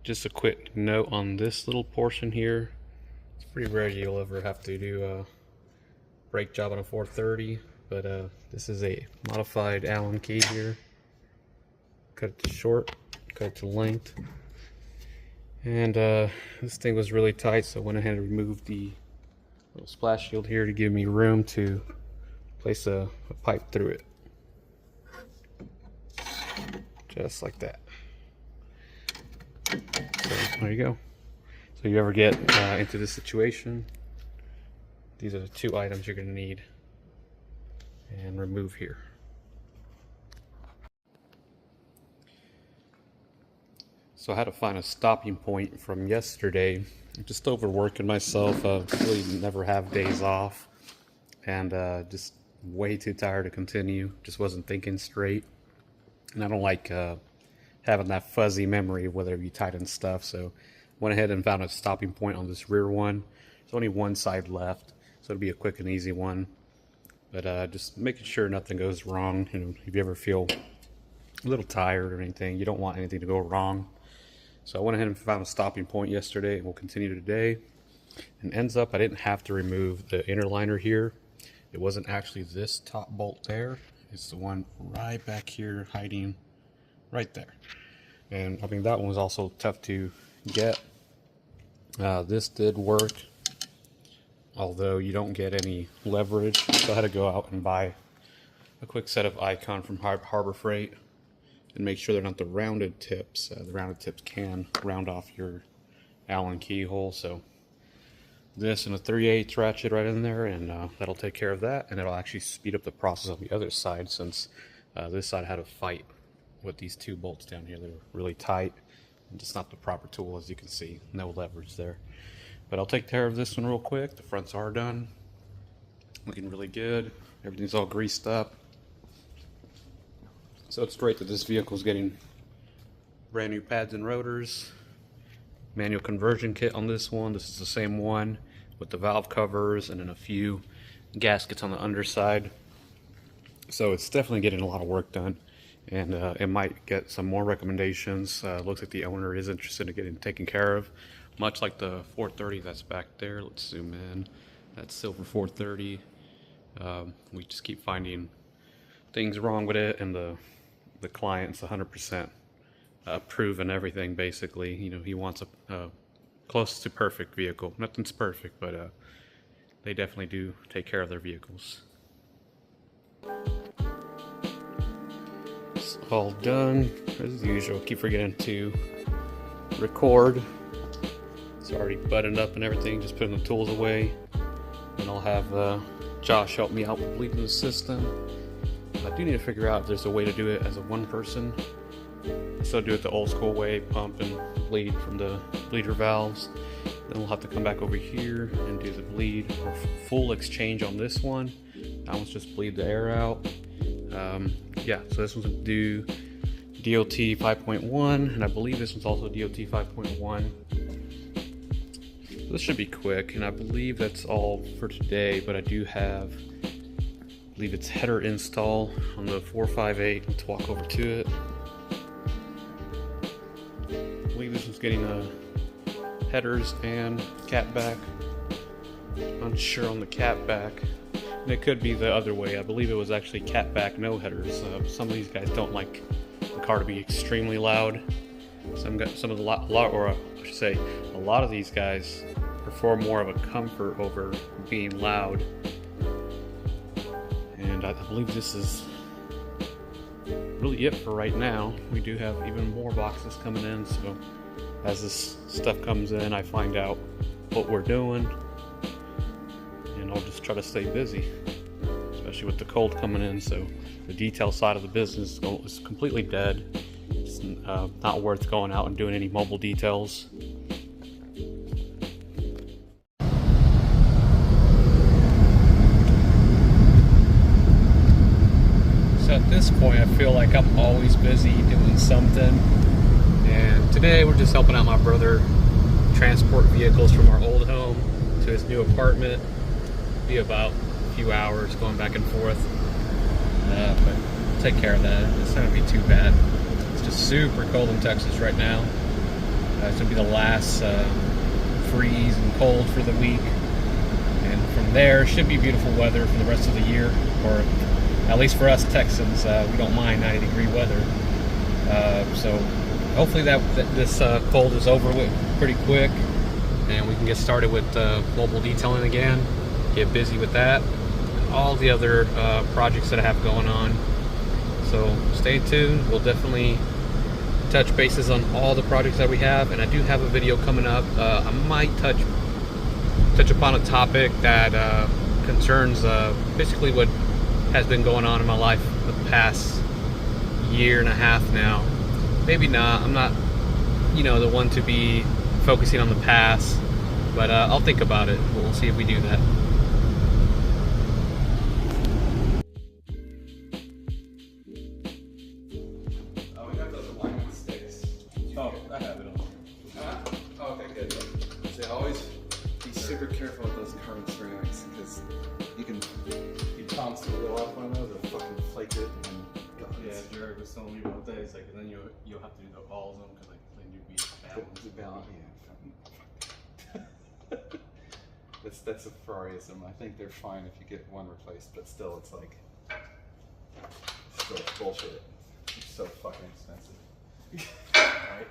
Just a quick note on this little portion here. It's pretty rare you'll ever have to do a brake job on a 430, but this is a modified Allen key here. Cut it to short, cut it to length. And this thing was really tight, so I went ahead and removed the little splash shield here to give me room to place a pipe through it. Just like that. So there you go. So you ever get into this situation, these are the two items you're going to need and remove here. So I had to find a stopping point from yesterday. I'm just overworking myself. I really never have days off, and just way too tired to continue. Just wasn't thinking straight, and I don't like having that fuzzy memory of whether you tighten stuff. So went ahead and found a stopping point on this rear one. There's only one side left, so it'll be a quick and easy one. But just making sure nothing goes wrong. You know, if you ever feel a little tired or anything, you don't want anything to go wrong. So I went ahead and found a stopping point yesterday, and we'll continue today. And ends up I didn't have to remove the inner liner here. It wasn't actually this top bolt there. It's the one right back here hiding right there. And I mean, that one was also tough to get. This did work, although you don't get any leverage. So I had to go out and buy a quick set of Icon from Harbor Freight and make sure they're not the rounded tips. The rounded tips can round off your Allen keyhole. So this and a 3/8 ratchet right in there, and that'll take care of that, and it'll actually speed up the process on the other side, since this side had a fight with these two bolts down here. They're really tight and just not the proper tool, as you can see. No leverage there. But I'll take care of this one real quick. The fronts are done, looking really good. Everything's all greased up. So it's great that this vehicle is getting brand new pads and rotors. Manual conversion kit on this one. This is the same one with the valve covers and then a few gaskets on the underside. So it's definitely getting a lot of work done, and it might get some more recommendations. Looks like the owner is interested in getting taken care of, much like the 430 that's back there. Let's zoom in. That's silver 430. We just keep finding things wrong with it, and the client's 100% proven everything. Basically, you know, he wants a close to perfect vehicle. Nothing's perfect, but they definitely do take care of their vehicles. It's all done as usual. Keep forgetting to record. It's already buttoned up and everything. Just putting the tools away, and I'll have Josh help me out with bleeding the system. I do need to figure out if there's a way to do it as a one person. So do it the old school way, pump and bleed from the bleeder valves. Then we'll have to come back over here and do the bleed or full exchange on this one. That one's just bleed the air out. Yeah, so this one's gonna do DOT 5.1, and I believe this one's also DOT 5.1. This should be quick, and I believe that's all for today, but I do have, I believe it's header install on the 458. Let's walk over to it. I believe this one's getting headers and catback. Unsure on the catback. And it could be the other way. I believe it was actually catback, no headers. Some of these guys don't like the car to be extremely loud. A lot of these guys prefer more of a comfort over being loud. And I believe this is really it for right now. We do have even more boxes coming in, so as this stuff comes in, I find out what we're doing, and I'll just try to stay busy, especially with the cold coming in. So the detail side of the business is completely dead. It's not worth going out and doing any mobile details. So at this point, I feel like I'm always busy doing something. And today we're just helping out my brother transport vehicles from our old home to his new apartment. It'll be about a few hours going back and forth. But take care of that. It's not gonna be too bad. It's just super cold in Texas right now. It's going to be the last freeze and cold for the week. And from there, should be beautiful weather for the rest of the year. Or at least for us Texans, we don't mind 90-degree weather. So hopefully this cold is over with pretty quick. And we can get started with global detailing again. Get busy with that. All the other projects that I have going on. So stay tuned. We'll definitely touch bases on all the projects that we have, and I do have a video coming up. I might touch upon a topic that concerns basically what has been going on in my life the past year and a half now. Maybe not. I'm not, the one to be focusing on the past, but I'll think about it. We'll see if we do that. Super careful with those carbon ceramics because you bounce the wheel off one of those and fucking flake it. And yeah, Jared was telling me about that. He's like, and then you'll have to do the balls on them because then you'll be balanced. Yeah. That's a Ferrarism. I think they're fine if you get one replaced, but still, it's like bullshit. It's so fucking expensive. Right?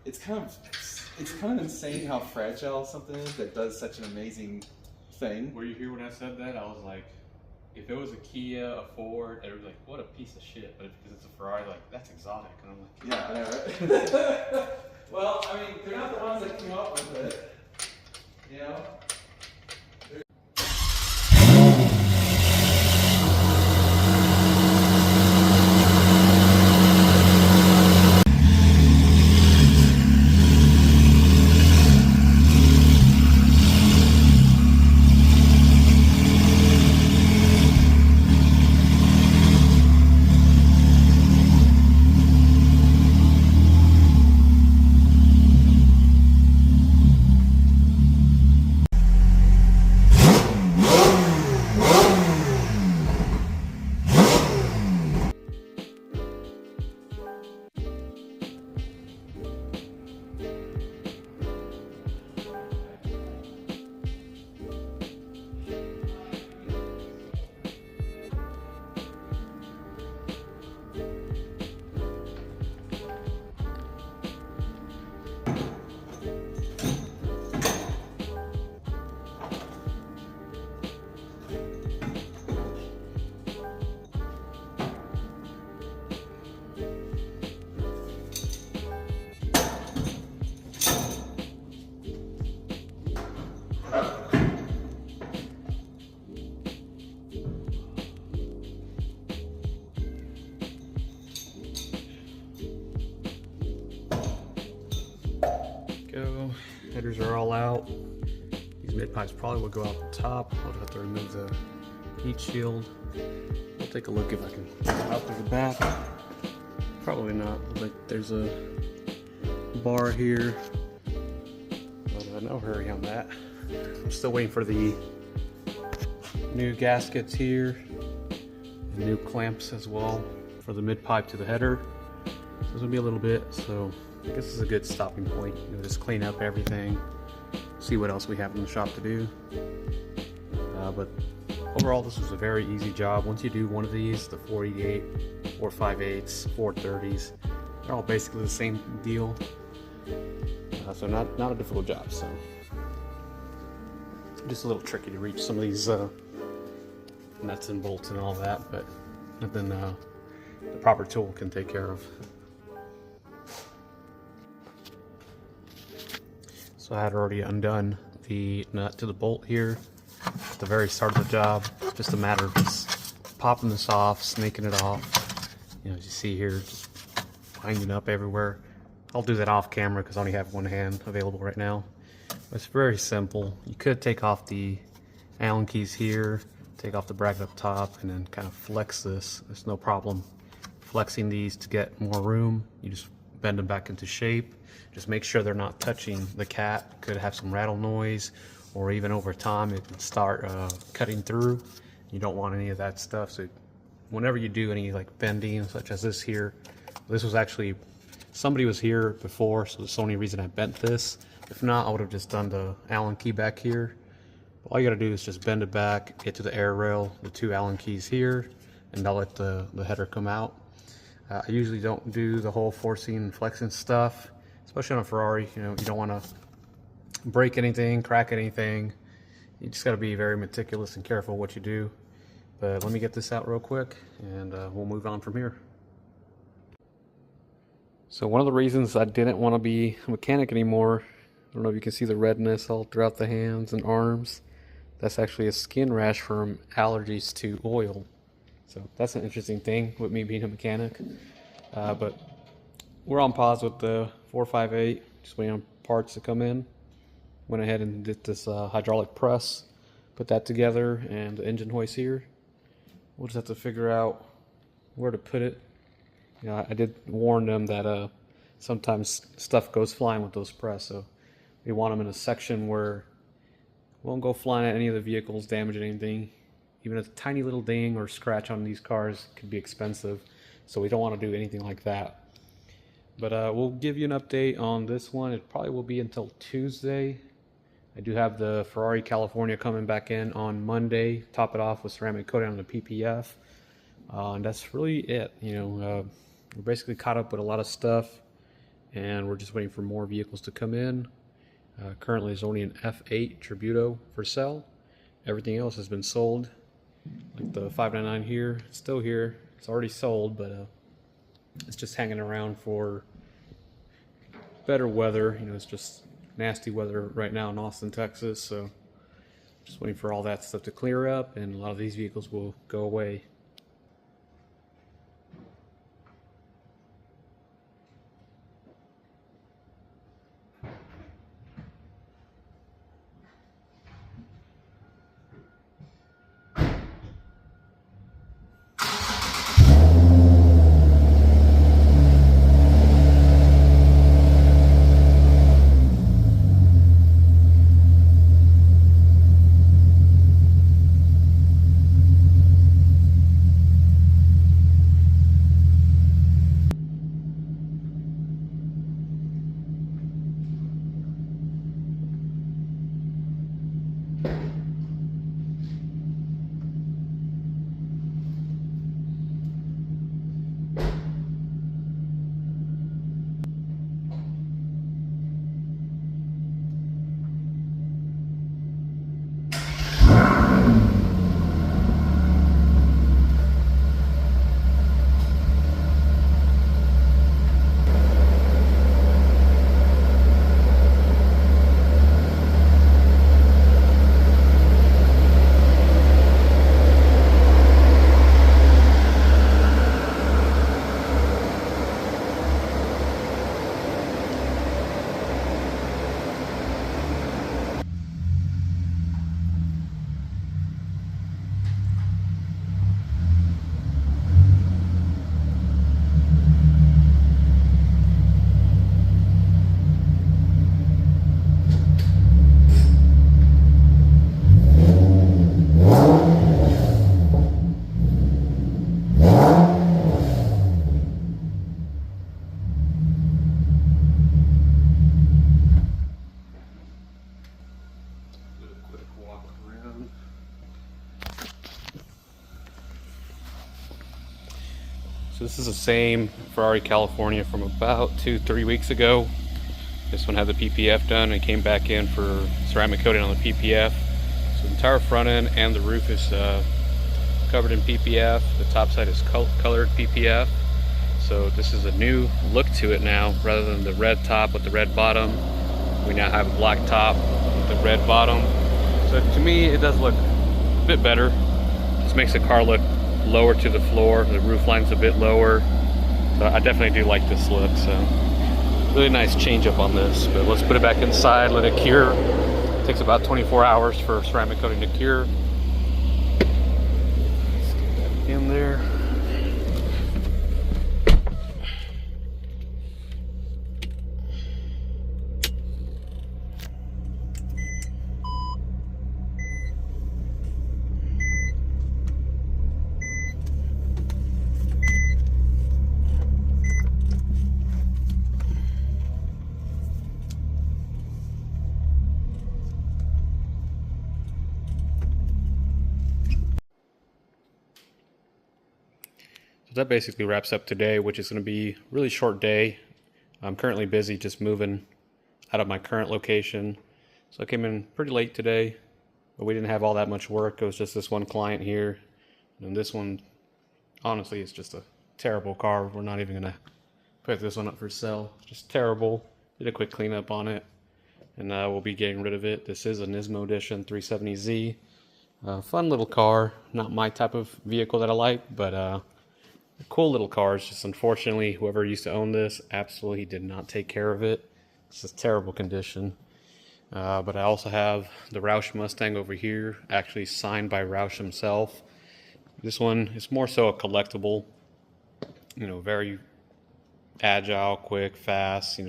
It's kind of insane how fragile something is that does such an amazing thing. Were you here when I said that? I was like, if it was a Kia, a Ford, they would be like, what a piece of shit. But because it's a Ferrari, like, that's exotic. And I'm like, yeah, I know, right? Well, I mean, they're not the ones that came up with it. You know? Headers are all out. These mid pipes probably will go out the top. I'll have to remove the heat shield. We'll take a look if I can get it out through the back. Probably not. Like there's a bar here, but no hurry on that. I'm still waiting for the new gaskets here and new clamps as well for the mid pipe to the header. So it's gonna be a little bit. So I guess this is a good stopping point. Just clean up everything, see what else we have in the shop to do. But overall, this was a very easy job. Once you do one of these, the 488, 458s, 430s, they're all basically the same deal. So not a difficult job. So just a little tricky to reach some of these nuts and bolts and all that, but nothing the proper tool can take care of. So I had already undone the nut to the bolt here at the very start of the job. Just a matter of just popping this off, snaking it off. As you see here, just winding up everywhere. I'll do that off camera because I only have one hand available right now. But it's very simple. You could take off the Allen keys here, take off the bracket up top, and then kind of flex this. There's no problem flexing these to get more room. You just bend them back into shape. Just make sure they're not touching the cat. Could have some rattle noise, or even over time it can start cutting through. You don't want any of that stuff. So whenever you do any like bending, such as this here, this was actually Somebody was here before, so that's the only reason I bent this. If not, I would have just done the Allen key back here. All you gotta do is just bend it back, get to the air rail, the 2 Allen keys here, and I'll let the header come out. I usually don't do the whole forcing and flexing stuff, especially on a Ferrari. You know, you don't want to break anything, crack anything. You just got to be very meticulous and careful what you do. But let me get this out real quick, and we'll move on from here. So one of the reasons I didn't want to be a mechanic anymore, I don't know if you can see the redness all throughout the hands and arms. That's actually a skin rash from allergies to oil. So that's an interesting thing with me being a mechanic. But we're on pause with the 458, just waiting on parts to come in. Went ahead and did this hydraulic press, put that together, and the engine hoist here. We'll just have to figure out where to put it. You know, I did warn them that sometimes stuff goes flying with those press, so we want them in a section where we won't go flying at any of the vehicles, damaging anything. Even a tiny little ding or scratch on these cars could be expensive, so we don't want to do anything like that. But we'll give you an update on this one. It probably will be until Tuesday. I do have the Ferrari California coming back in on Monday, top it off with ceramic coating on the PPF. And that's really it. You know, we're basically caught up with a lot of stuff, and we're just waiting for more vehicles to come in. Currently there's only an F8 Tributo for sale. Everything else has been sold. Like the 599 here, it's still here. It's already sold, but it's just hanging around for better weather. You know, it's just nasty weather right now in Austin, Texas. So just waiting for all that stuff to clear up, and a lot of these vehicles will go away. So this is the same Ferrari California from about 2-3 weeks ago. This one had the PPF done and came back in for ceramic coating on the PPF. So the entire front end and the roof is covered in PPF. The top side is colored PPF. So this is a new look to it now. Rather than the red top with the red bottom, we now have a black top with the red bottom. So to me, it does look a bit better. Just makes the car look lower to the floor. The roof line's a bit lower. So I definitely do like this look. So really nice change up on this. But let's put it back inside, let it cure. It takes about 24 hours for ceramic coating to cure. Let's get that in there. that basically wraps up today, which is going to be a really short day. I'm currently busy just moving out of my current location. So I came in pretty late today, but we didn't have all that much work. It was just this one client here. And this one, honestly, is just a terrible car. We're not even going to put this one up for sale. Just terrible. Did a quick cleanup on it, and we'll be getting rid of it. This is a Nismo Edition 370Z. Fun little car. Not my type of vehicle that I like, but a cool little car. It's just unfortunately, whoever used to own this absolutely did not take care of it. It's just terrible condition. But I also have the Roush Mustang over here, actually signed by Roush himself. This one is more so a collectible, very agile, quick, fast,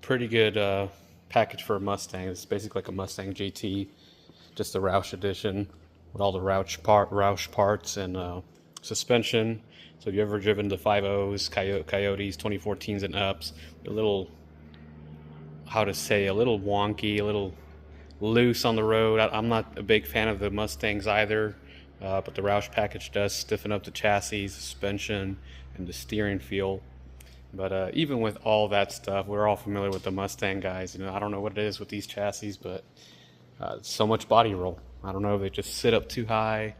pretty good package for a Mustang. It's basically like a Mustang GT, just the Roush edition with all the Roush parts and suspension. So if you've ever driven the 5.0s, Coyotes, 2014s and ups, a little, a little wonky, a little loose on the road. I'm not a big fan of the Mustangs either, but the Roush package does stiffen up the chassis, suspension, and the steering feel. But even with all that stuff, we're all familiar with the Mustang guys. I don't know what it is with these chassis, but so much body roll. I don't know if they just sit up too high.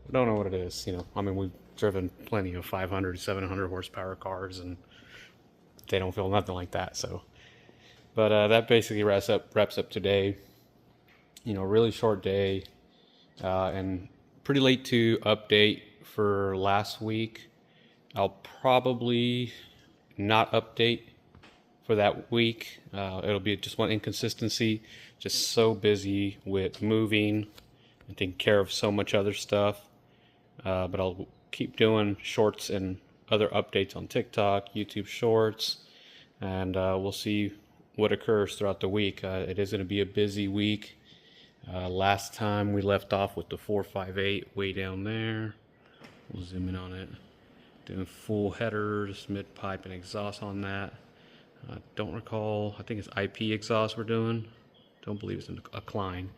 I don't know what it is. We've driven plenty of 500, 700 horsepower cars, and they don't feel nothing like that. So, but that basically wraps up today. Really short day, and pretty late to update for last week. I'll probably not update for that week. It'll be just one inconsistency. Just so busy with moving and taking care of so much other stuff. But I'll keep doing shorts and other updates on TikTok, YouTube Shorts, and we'll see what occurs throughout the week. It is going to be a busy week. Last time we left off with the 458 way down there. We'll zoom in on it. Doing full headers, mid-pipe, and exhaust on that. Don't recall. I think it's IP exhaust we're doing. Don't believe it's a Klein.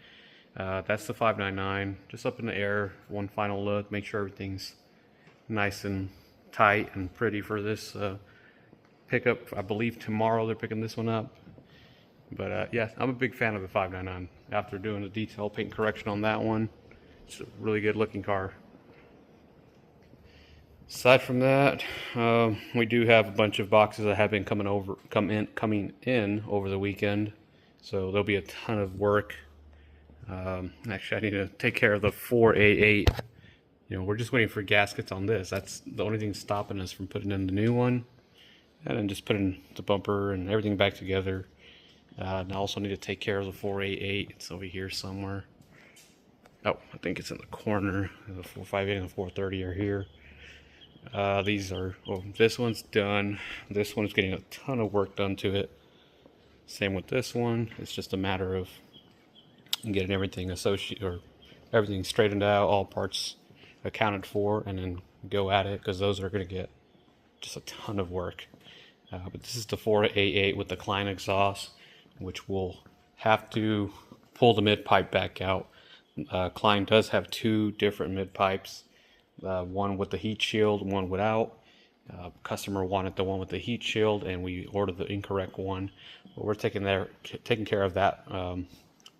That's the 599. Just up in the air. One final look. Make sure everything's nice and tight and pretty for this pickup. I believe tomorrow they're picking this one up. But yeah, I'm a big fan of the 599. After doing a detail paint correction on that one, it's a really good looking car. Aside from that, we do have a bunch of boxes that have been coming in over the weekend, so there'll be a ton of work. Actually, I need to take care of the 488. We're just waiting for gaskets on this. That's the only thing stopping us from putting in the new one, and then just putting the bumper and everything back together. And I also need to take care of the 488. It's over here somewhere. Oh, I think it's in the corner. The 458 and the 430 are here. This one's done. This one's getting a ton of work done to it. Same with this one. It's just a matter of getting everything everything straightened out, all parts accounted for, and then go at it, because those are going to get just a ton of work. But this is the 488 with the Klein exhaust, which will have to pull the mid pipe back out. Klein does have two different mid pipes. One with the heat shield, one without. Customer wanted the one with the heat shield, and we ordered the incorrect one. But we're taking care of that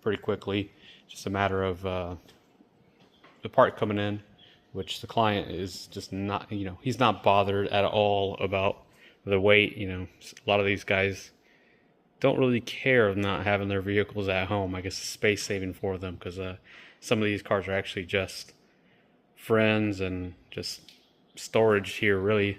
pretty quickly. Just a matter of the part coming in, which the client is just not, he's not bothered at all about the weight. A lot of these guys don't really care of not having their vehicles at home. I guess it's space saving for them, because some of these cars are actually just friends and just storage here, really.